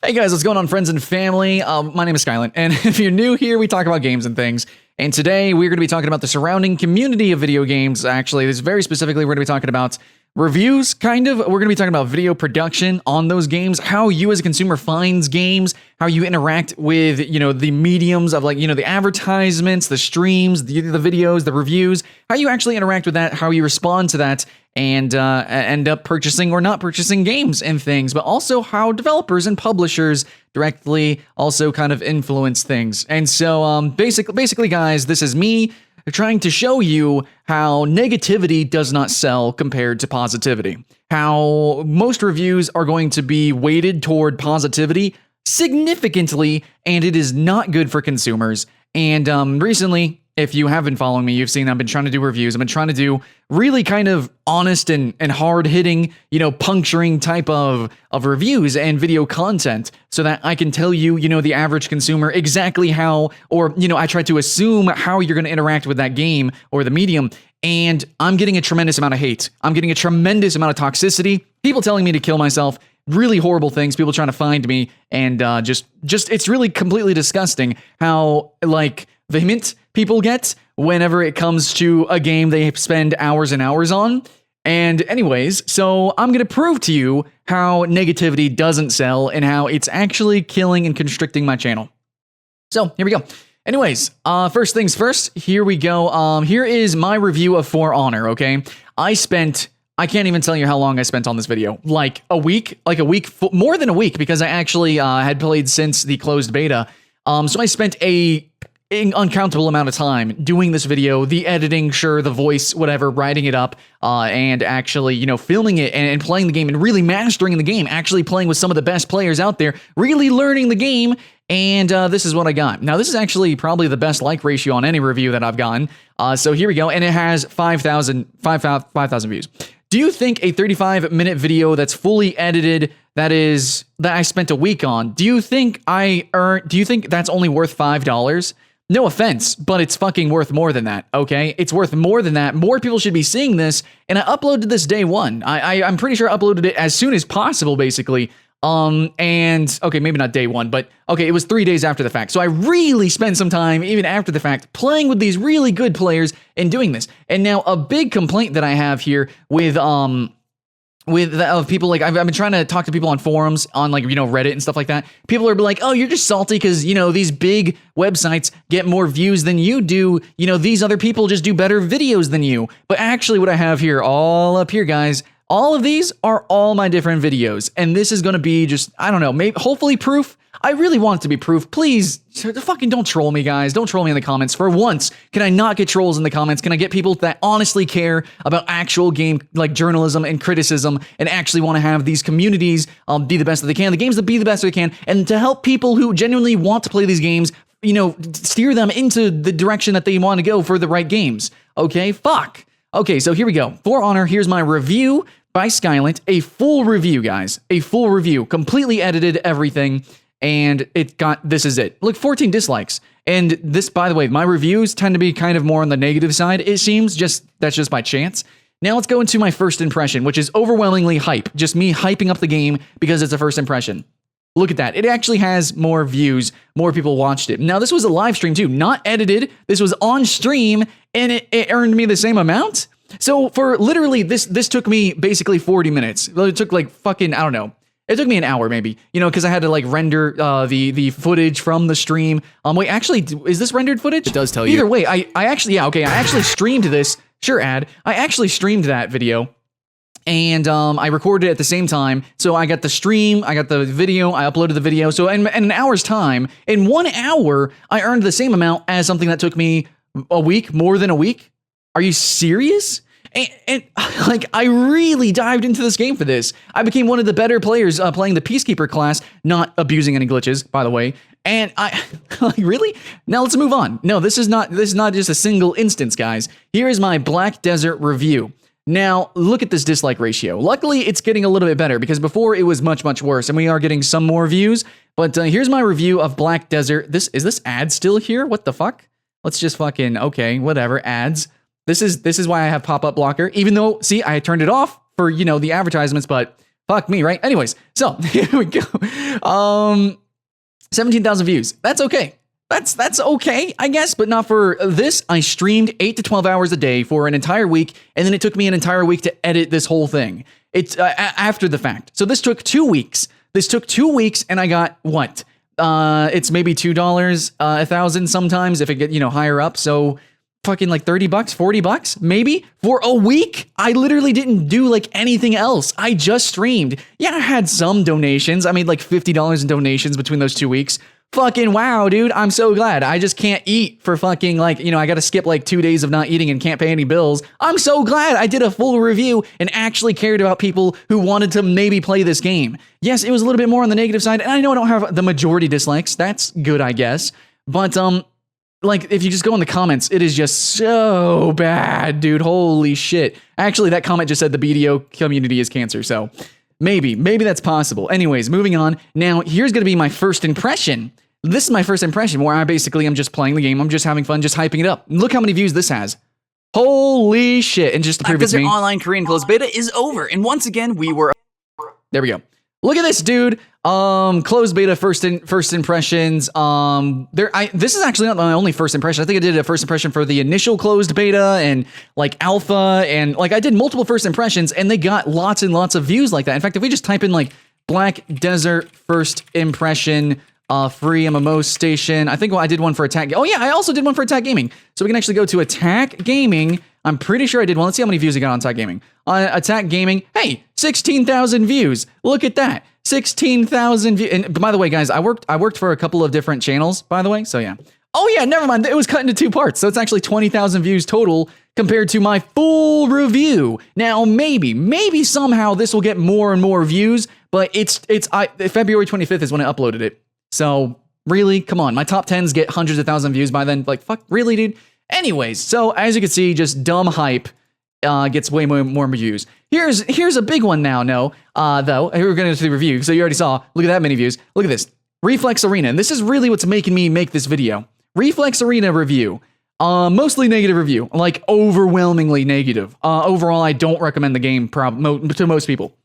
Hey guys, what's going on, friends and family? My name is Skylent, and if you're new here, we talk about games and things. And today we're going to be talking about the surrounding community of video games. Actually, this very specifically, we're going to be talking about reviews, kind of. We're going to be talking about video production on those games, how you as a consumer finds games, how you interact with, the mediums of the advertisements, the streams, the videos, the reviews, how you actually interact with that, how you respond to that, and end up purchasing or not purchasing games and things, but also how developers and publishers directly also kind of influence things. And so basically, guys, this is me trying to show you how negativity does not sell compared to positivity. How most reviews are going to be weighted toward positivity significantly, and it is not good for consumers. And recently, if you have been following me, you've seen I've been trying to do reviews. I've been trying to do really kind of honest and hard-hitting, puncturing type of reviews and video content so that I can tell you, the average consumer exactly how, or, I try to assume how you're going to interact with that game or the medium. And I'm getting a tremendous amount of hate. I'm getting a tremendous amount of toxicity. People telling me to kill myself. Really horrible things. People trying to find me. And just it's really completely disgusting how, vehement people get whenever it comes to a game they spend hours and hours on. And anyways, so I'm going to prove to you how negativity doesn't sell and how it's actually killing and constricting my channel. So here we go. Anyways, first things first, here we go. Here is my review of For Honor, okay? I can't even tell you how long I spent on this video. Like a week, more than a week, because I actually had played since the closed beta. So I spent an uncountable amount of time doing this video, the editing, sure, the voice, whatever, writing it up, and actually, filming it and playing the game and really mastering the game, actually playing with some of the best players out there, really learning the game, and this is what I got. Now, this is actually probably the best like ratio on any review that I've gotten, so here we go, and it has 5,000 views. Do you think a 35-minute video that's fully edited, that I spent a week on, do you think that's only worth $5? No offense, but it's fucking worth more than that, okay? It's worth more than that. More people should be seeing this, and I uploaded this day one. I'm pretty sure I uploaded it as soon as possible, basically. And, okay, maybe not day one, but, okay, it was 3 days after the fact. So I really spent some time, even after the fact, playing with these really good players and doing this. And now, a big complaint that I have here with people, I've been trying to talk to people on forums, on Reddit and stuff like that. People are like, oh, you're just salty because, these big websites get more views than you do. These other people just do better videos than you. But actually what I have here, all up here, guys, all of these are all my different videos. And this is going to be just, I don't know, maybe hopefully proof. I really want it to be proof. Please, fucking don't troll me, guys. Don't troll me in the comments. For once, can I not get trolls in the comments? Can I get people that honestly care about actual game, journalism and criticism, and actually want to have these communities be the best that they can, the games that be the best that they can, and to help people who genuinely want to play these games, steer them into the direction that they want to go for the right games. Okay, fuck. Okay, so here we go. For Honor, here's my review by Skylent. A full review, guys. A full review. Completely edited everything. And this is it. Look, 14 dislikes. And this, by the way, my reviews tend to be kind of more on the negative side, it seems. That's just by chance. Now let's go into my first impression, which is overwhelmingly hype. Just me hyping up the game because it's a first impression. Look at that. It actually has more views. More people watched it. Now, this was a live stream too, not edited. This was on stream, and it earned me the same amount. So for literally, this took me basically 40 minutes. Well, it took fucking, I don't know. It took me an hour maybe, because I had to render the footage from the stream. Wait, actually, is this rendered footage? It does tell you. Either way, I actually streamed this. Sure, ad. I actually streamed that video. And I recorded it at the same time. So I got the stream, I got the video, I uploaded the video. So in an hour's time, in 1 hour, I earned the same amount as something that took me a week, more than a week. Are you serious? And I really dived into this game for this. I became one of the better players playing the Peacekeeper class, not abusing any glitches, by the way. And I, really? Now let's move on. No, this is not just a single instance, guys. Here is my Black Desert review. Now, look at this dislike ratio. Luckily, it's getting a little bit better because before it was much, much worse, and we are getting some more views. But here's my review of Black Desert. Is this ad still here? What the fuck? Let's just fucking, okay, whatever, ads. This is why I have pop-up blocker, even though, see, I turned it off for, the advertisements, but Fuck me, right? Anyways, so here we go. 17,000 views. That's okay. That's okay, I guess, but not for this. I streamed 8 to 12 hours a day for an entire week, and then it took me an entire week to edit this whole thing. It's after the fact. So this took 2 weeks. This took 2 weeks, and I got what? It's maybe $2 a thousand sometimes if it get higher up. So fucking like $30, $40, maybe for a week. I literally didn't do like anything else. I just streamed. Yeah, I had some donations. I made like $50 in donations between those 2 weeks. Fucking wow, dude. I'm so glad. I just can't eat for fucking like, I got to skip like 2 days of not eating and can't pay any bills. I'm so glad I did a full review and actually cared about people who wanted to maybe play this game. Yes, it was a little bit more on the negative side, and I know I don't have the majority dislikes. That's good, I guess. But like if you just go in the comments, it is just so bad, dude. Holy shit. Actually, that comment just said the BDO community is cancer, so maybe that's possible. Anyways, moving on. Now, here's going to be my first impression. This is my first impression where I basically am just playing the game. I'm just having fun, just hyping it up. Look how many views this has. Holy shit. And just to prove it's me, online Korean closed beta is over. And once again, we were... There we go. Look at this, dude. Closed beta first impressions. This is actually not my only first impression. I think I did a first impression for the initial closed beta and like alpha, and like I did multiple first impressions, and they got lots and lots of views like that. In fact, if we just type in like Black Desert first impression, free MMO station, I think I did one for Attack. Oh yeah, I also did one for Attack Gaming. So we can actually go to Attack Gaming. I'm pretty sure I did one. Let's see how many views we got on Attack Gaming. Attack Gaming, hey, 16,000 views. Look at that. 16,000 views. And by the way, guys, I worked for a couple of different channels, by the way. So yeah. Oh yeah, never mind. It was cut into 2 parts. So it's actually 20,000 views total compared to my full review. Now, maybe somehow this will get more and more views, but February 25th is when I uploaded it. So really, come on. My top 10s get hundreds of thousands of views by then. Like, fuck, really, dude? Anyways, so as you can see, just dumb hype gets way more views. Here's a big one now, though. We're going to the review, so you already saw. Look at that many views. Look at this. Reflex Arena, and this is really what's making me make this video. Reflex Arena review. Mostly negative review, like overwhelmingly negative. Overall, I don't recommend the game to most people.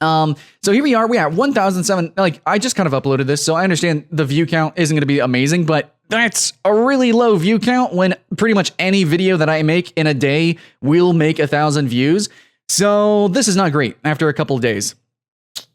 So here we are. We are 1,007. Like, I just kind of uploaded this, so I understand the view count isn't going to be amazing, but that's a really low view count when pretty much any video that I make in a day will make 1,000 views. So this is not great after a couple of days.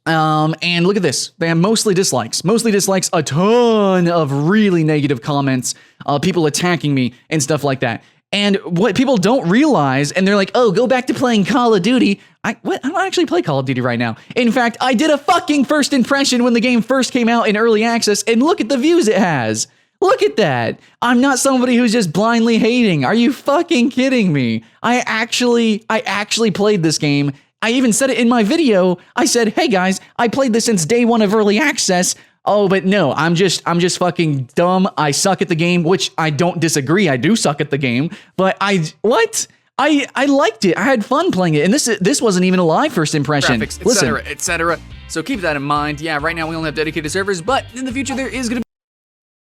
And look at this. They have mostly dislikes, a ton of really negative comments, people attacking me and stuff like that. And what people don't realize, and they're like, oh, go back to playing Call of Duty. I don't actually play Call of Duty right now. In fact, I did a fucking first impression when the game first came out in early access, and look at the views it has. Look at that. I'm not somebody who's just blindly hating. Are you fucking kidding me? I actually played this game. I even said it in my video. I said, hey guys, I played this since day 1 of early access. Oh, but no, I'm just fucking dumb. I suck at the game, which I don't disagree. I do suck at the game, but I liked it. I had fun playing it. And this wasn't even a live first impression. Graphics, etc., etc. So keep that in mind. Yeah, right now we only have dedicated servers, but in the future there is going to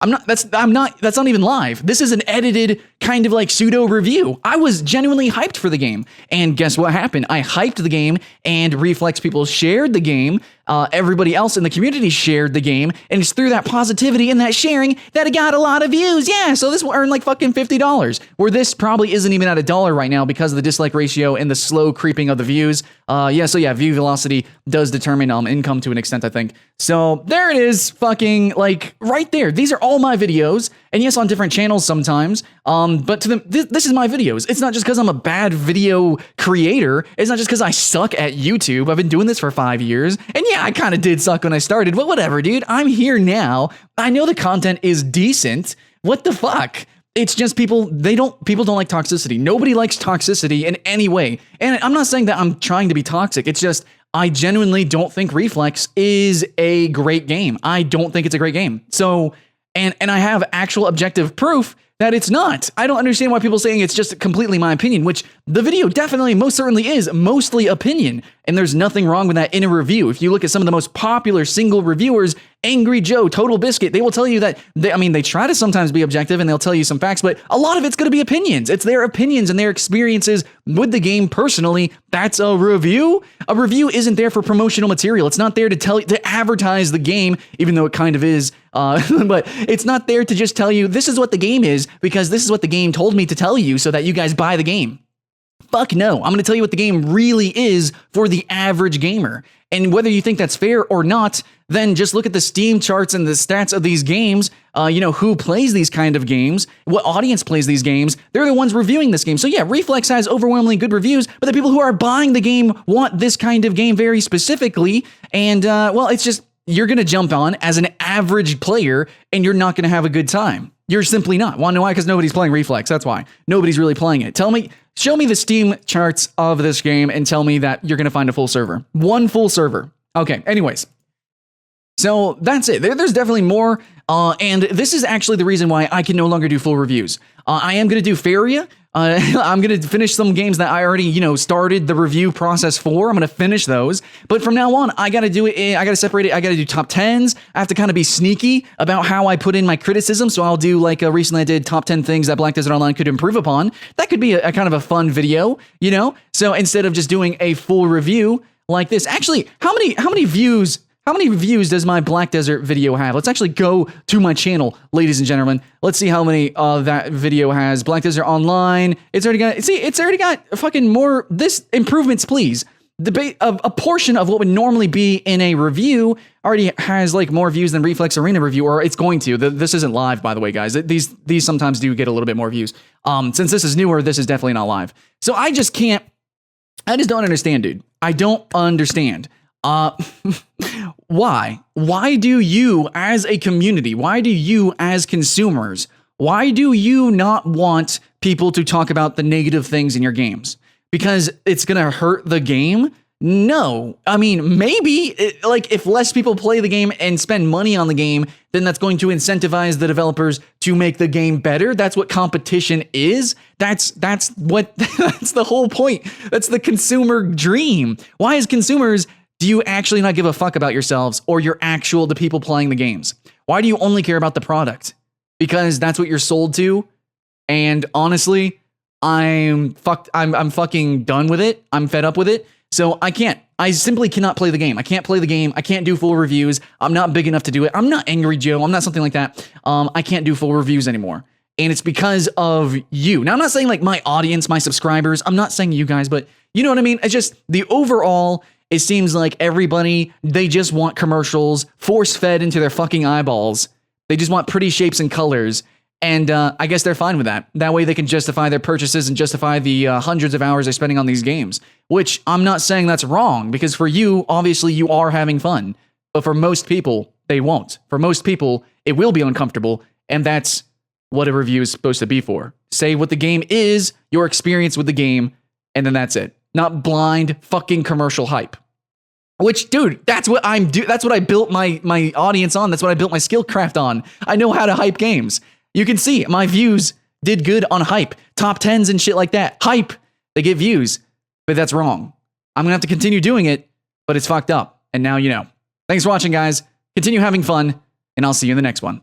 be... that's not even live. This is an edited kind of like pseudo review. I was genuinely hyped for the game. And guess what happened? I hyped the game and Reflex people shared the game. Everybody else in the community shared the game, and it's through that positivity and that sharing that it got a lot of views. Yeah, so this will earn like fucking $50, where this probably isn't even at $1 right now because of the dislike ratio and the slow creeping of the views. View velocity does determine income to an extent, I think. So there it is, fucking like right there. These are all my videos, and yes, on different channels sometimes. But to them, this is my videos. It's not just because I'm a bad video creator. It's not just because I suck at YouTube. I've been doing this for 5 years, and yeah, I kind of did suck when I started, but whatever, dude. I'm here now. I know the content is decent. What the fuck? It's just people don't like toxicity. Nobody likes toxicity in any way. And I'm not saying that I'm trying to be toxic. It's just I genuinely don't think Reflex is a great game. I don't think it's a great game. So, and I have actual objective proof that it's not. I don't understand why people saying it's just completely my opinion, which the video definitely most certainly is mostly opinion. And there's nothing wrong with that in a review. If you look at some of the most popular single reviewers, Angry Joe, Total Biscuit, they will tell you that, they try to sometimes be objective and they'll tell you some facts, but a lot of it's going to be opinions. It's their opinions and their experiences with the game personally. That's a review. A review isn't there for promotional material. It's not there to advertise the game, even though it kind of is. But it's not there to just tell you this is what the game is because this is what the game told me to tell you so that you guys buy the game. Fuck no. I'm going to tell you what the game really is for the average gamer. And whether you think that's fair or not, then just look at the Steam charts and the stats of these games. Who plays these kind of games, what audience plays these games. They're the ones reviewing this game. So yeah, Reflex has overwhelmingly good reviews, but the people who are buying the game want this kind of game very specifically. And it's just, you're going to jump on as an average player and you're not going to have a good time. You're simply not. Want to know why? Because nobody's playing Reflex. That's why. Nobody's really playing it. Show me the Steam charts of this game and tell me that you're going to find a full server. One full server. Okay, anyways. So that's it. There's definitely more. And this is actually the reason why I can no longer do full reviews. I am going to do Faria. I'm going to finish some games that I already, started the review process for. I'm going to finish those. But from now on, I got to do it. I got to separate it. I got to do top 10s. I have to kind of be sneaky about how I put in my criticism. So I'll do recently I did top 10 things that Black Desert Online could improve upon. That could be a kind of a fun video, So instead of just doing a full review like this, actually, how many views does my Black Desert video have? Let's actually go to my channel, ladies and gentlemen. Let's see how many that video has. Black Desert Online. It's already got fucking more. This improvements, please. A portion of what would normally be in a review already has more views than Reflex Arena review, or it's going to. This isn't live, by the way, guys. These sometimes do get a little bit more views. Since this is newer, this is definitely not live. So I just don't understand, dude. I don't understand. Why? Why do you as a community, why do you as consumers, why do you not want people to talk about the negative things in your games? Because it's going to hurt the game? No. I mean, maybe if less people play the game and spend money on the game, then that's going to incentivize the developers to make the game better. That's what competition is. That's the whole point. That's the consumer dream. Why as consumers do you actually not give a fuck about yourselves or the people playing the games? Why do you only care about the product? Because that's what you're sold to. And honestly, I'm fucking done with it. I'm fed up with it. So I simply cannot play the game. I can't play the game. I can't do full reviews. I'm not big enough to do it. I'm not Angry Joe. I'm not something like that. I can't do full reviews anymore. And it's because of you. Now, I'm not saying my audience, my subscribers. I'm not saying you guys, but you know what I mean? It's just the overall. It seems like everybody, they just want commercials force-fed into their fucking eyeballs. They just want pretty shapes and colors. And I guess they're fine with that. That way they can justify their purchases and justify the hundreds of hours they're spending on these games. Which I'm not saying that's wrong, because for you, obviously you are having fun. But for most people, they won't. For most people, it will be uncomfortable. And that's what a review is supposed to be for. Say what the game is, your experience with the game, and then that's it. Not blind fucking commercial hype. Which, dude, that's what that's what I built my audience on. That's what I built my skill craft on. I know how to hype games. You can see my views did good on hype. Top 10s and shit like that. Hype. They get views. But that's wrong. I'm going to have to continue doing it, but it's fucked up. And now you know. Thanks for watching, guys. Continue having fun, and I'll see you in the next one.